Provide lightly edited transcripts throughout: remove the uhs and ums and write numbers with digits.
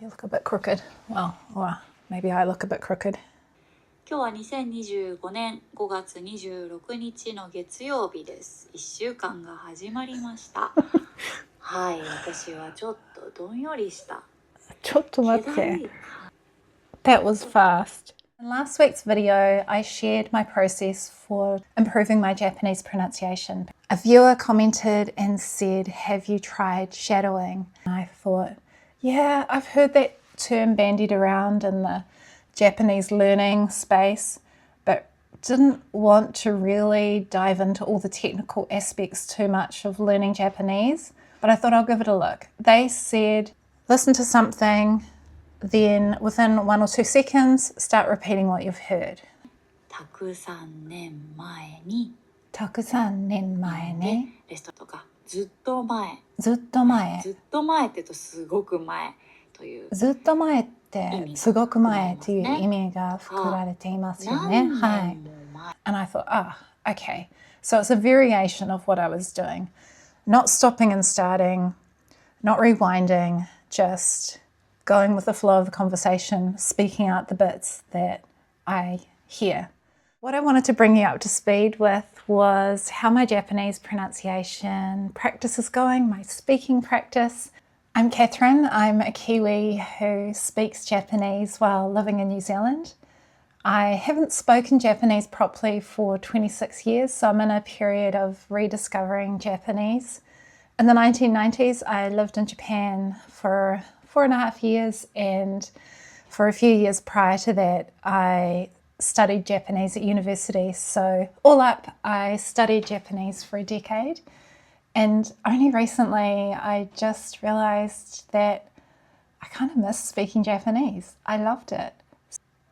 You look a bit crooked. Well, or maybe I look a bit crooked. 今日は2025年5月26日の月曜日です。1週間が始まりました。はい、私はちょっとどんよりした。ちょっと待って。That was fast. In last week's video, I shared my process for improving my Japanese pronunciation. A viewer commented and said, "Have you tried shadowing?" I thought, yeah, I've heard that term bandied around in the Japanese learning space, but didn't want to really dive into all the technical aspects too much of learning Japanese. But I thought I'll give it a look. They said, listen to something, then within 1 or 2 seconds, start repeating what you've heard. たくさん年前にたくさん年前にレストとかずっと前ずっと前ずっと前って言うとすごく前というずっと前ってすごく前っていう意味が含まれていますよね。はい。And I thought, okay. So it's a variation of what I was doing. Not stopping and starting, not rewinding, just going with the flow of the conversation, speaking out the bits that I hear. What I wanted to bring you up to speed with was how my Japanese pronunciation practice is going, my speaking practice. I'm Catherine. I'm a Kiwi who speaks Japanese while living in New Zealand. I haven't spoken Japanese properly for 26 years, so I'm in a period of rediscovering Japanese. In the 1990s, I lived in Japan for 4.5 years, and for a few years prior to that, I studied Japanese at university. So all up, I studied Japanese for a decade. And only recently, I just realized that I kind of miss speaking Japanese. I loved it.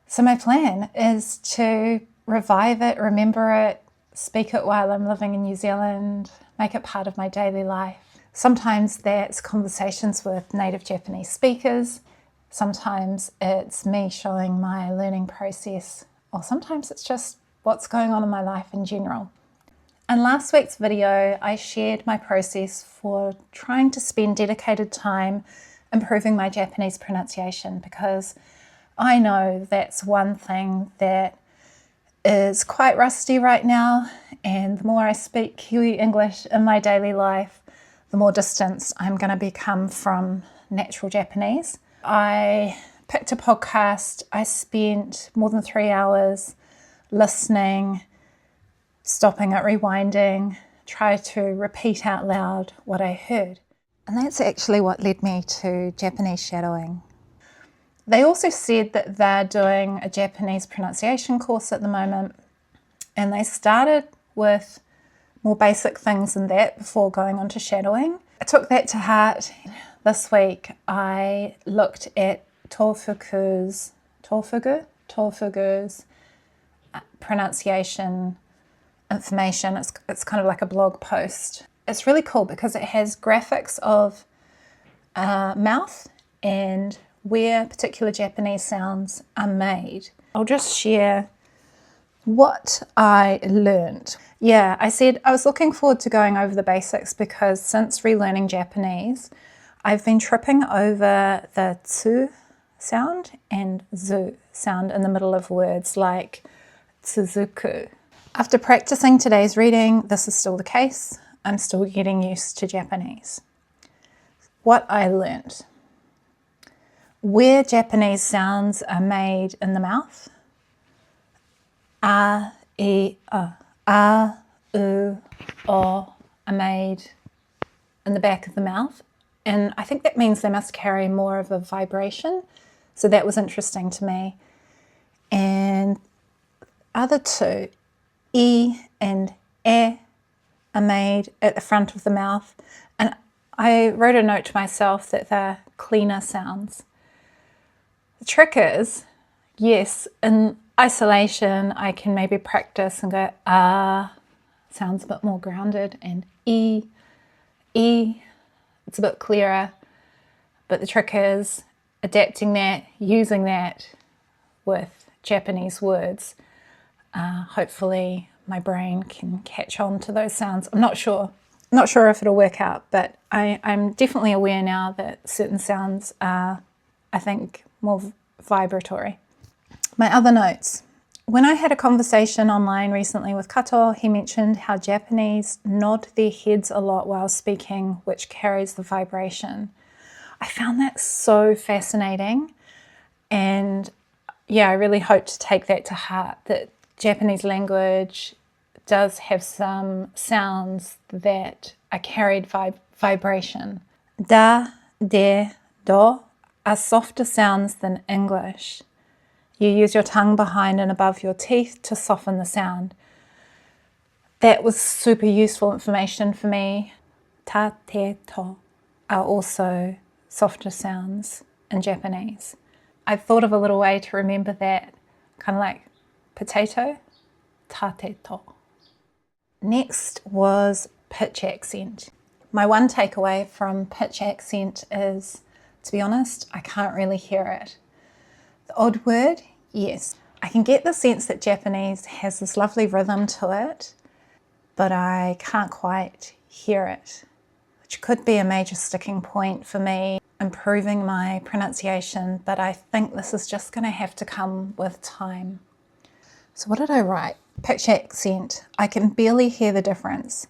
So my plan is to revive it, remember it, speak it while I'm living in New Zealand, make it part of my daily life. Sometimes that's conversations with native Japanese speakers. Sometimes it's me showing my learning process, or sometimes it's just what's going on in my life in general. In last week's video, I shared my process for trying to spend dedicated time improving my Japanese pronunciation, because I know that's one thing that is quite rusty right now, and the more I speak Kiwi English in my daily life, the more distance I'm going to become from natural Japanese. I picked a podcast. I spent more than 3 hours listening, stopping it, rewinding, try to repeat out loud what I heard. And that's actually what led me to Japanese shadowing. They also said that they're doing a Japanese pronunciation course at the moment, and they started with more basic things than that before going on to shadowing. I took that to heart. This week I looked at Tofugu's pronunciation information. It's kind of like a blog post. It's really cool because it has graphics of mouth and where particular Japanese sounds are made. I'll just share what I learned. Yeah, I said I was looking forward to going over the basics because since relearning Japanese, I've been tripping over the tsu sound and zu sound in the middle of words like tsuzuku. After practicing today's reading, this is still the case. I'm still getting used to Japanese. What I learned. Where Japanese sounds are made in the mouth, a, e, a, u, o are made in the back of the mouth. And I think that means they must carry more of a vibration. So that was interesting to me. And other two, e and e, are made at the front of the mouth. And I wrote a note to myself that they're cleaner sounds. The trick is, yes, in isolation, I can maybe practice and go, sounds a bit more grounded, and e, it's a bit clearer. But the trick is adapting that, using that with Japanese words. Hopefully my brain can catch on to those sounds. I'm not sure if it'll work out, but I'm definitely aware now that certain sounds are I think, more vibratory. My other notes. When I had a conversation online recently with Kato, he mentioned how Japanese nod their heads a lot while speaking, which carries the vibration. I found that so fascinating, and yeah, I really hope to take that to heart, that Japanese language does have some sounds that are carried vibration. Da, de, do are softer sounds than English. You use your tongue behind and above your teeth to soften the sound. That was super useful information for me. Ta, te, to are also softer sounds in Japanese. I thought of a little way to remember that, kind of like potato, ta, te, to. Next was pitch accent. My one takeaway from pitch accent is, to be honest, I can't really hear it. The odd word, yes. I can get the sense that Japanese has this lovely rhythm to it, but I can't quite hear it, which could be a major sticking point for me improving my pronunciation, but I think this is just going to have to come with time. So what did I write? Pitch accent. I can barely hear the difference,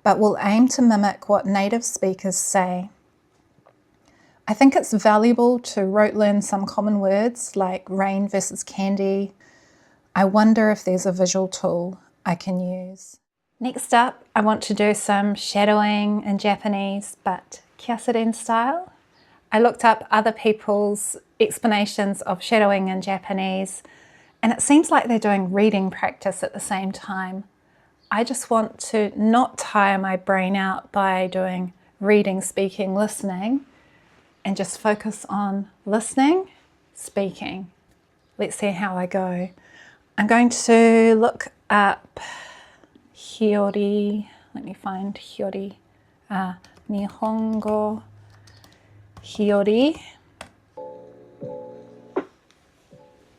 but will aim to mimic what native speakers say. I think it's valuable to rote learn some common words like rain versus candy. I wonder if there's a visual tool I can use. Next up, I want to do some shadowing in Japanese, but kiasuren style. I looked up other people's explanations of shadowing in Japanese, and it seems like they're doing reading practice at the same time. I just want to not tire my brain out by doing reading, speaking, listening, and just focus on listening, speaking. Let's see how I go. I'm going to look up Hiyori. Let me find Hiyori. Nihongo Hiyori.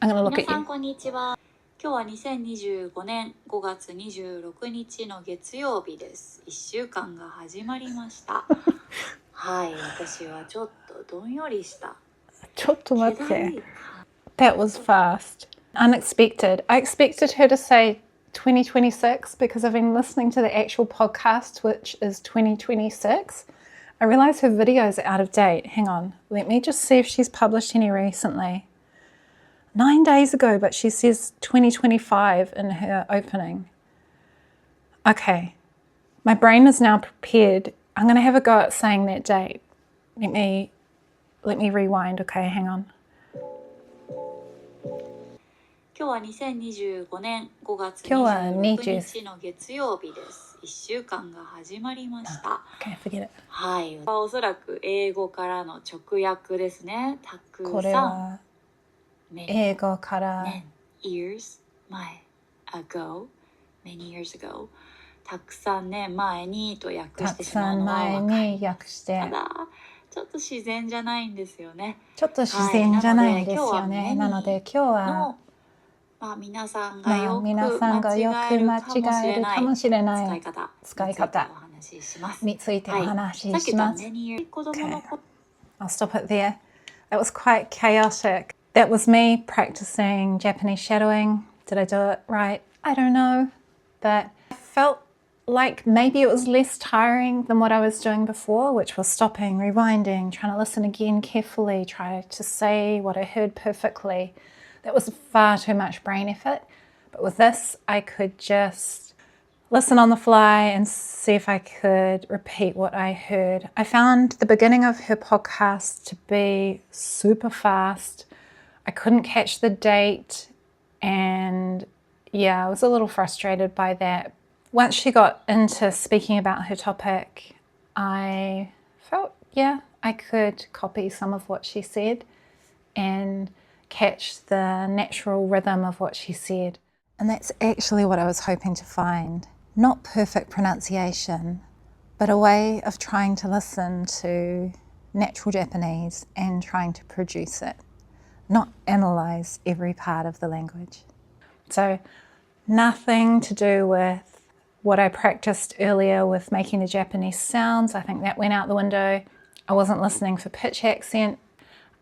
I'm going to look at 皆さん you. こんにちは。今日は2025年5月26日の月曜日です。1週間が始まりました。はい、私はちょっとどんよりした。ちょっと待って。That was fast. Unexpected. I expected her to say 2026 because I've been listening to the actual podcast, which is 2026. I realise her video is out of date. Hang on. Let me just see if she's published any recently. 9 days ago, but she says 2025 in her opening. Okay. My brain is now prepared. I'm going to have a go at saying that date. Let me rewind. Okay, hang on. 今日は2025年5月26日の月曜日です。1週間が始まりました。Okay, forget it. はい。おそらく英語からの直訳ですね。たくさん。これは英語から years 前 ago many years ago たくさん年前にと訳してしまうのは分かります。ただちょっと自然じゃないんですよね。ちょっと自然じゃないですよね。なので今日は皆さんがよく間違えるかもしれない使い方についてお話しします。Okay. I'll stop it there. That was quite chaotic. That was me practicing Japanese shadowing. Did I do it right? I don't know. But I felt like maybe it was less tiring than what I was doing before, which was stopping, rewinding, trying to listen again carefully, try to say what I heard perfectly. That was far too much brain effort. But with this, I could just listen on the fly and see if I could repeat what I heard. I found the beginning of her podcast to be super fast. I couldn't catch the date, and yeah, I was a little frustrated by that. Once she got into speaking about her topic, I felt, yeah, I could copy some of what she said and catch the natural rhythm of what she said. And that's actually what I was hoping to find. Not perfect pronunciation, but a way of trying to listen to natural Japanese and trying to produce it. Not analyze every part of the language. So nothing to do with what I practiced earlier with making the Japanese sounds. I think that went out the window. I wasn't listening for pitch accent.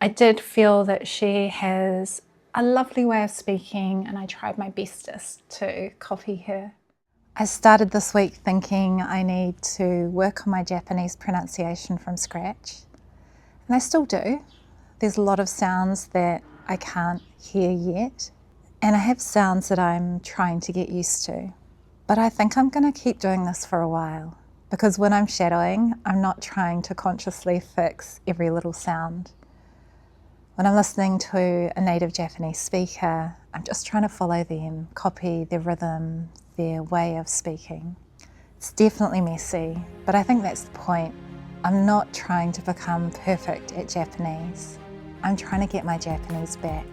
I did feel that she has a lovely way of speaking, and I tried my bestest to copy her. I started this week thinking I need to work on my Japanese pronunciation from scratch, and I still do. There's a lot of sounds that I can't hear yet, and I have sounds that I'm trying to get used to. But I think I'm going to keep doing this for a while, because when I'm shadowing, I'm not trying to consciously fix every little sound. When I'm listening to a native Japanese speaker, I'm just trying to follow them, copy their rhythm, their way of speaking. It's definitely messy, but I think that's the point. I'm not trying to become perfect at Japanese. I'm trying to get my Japanese back.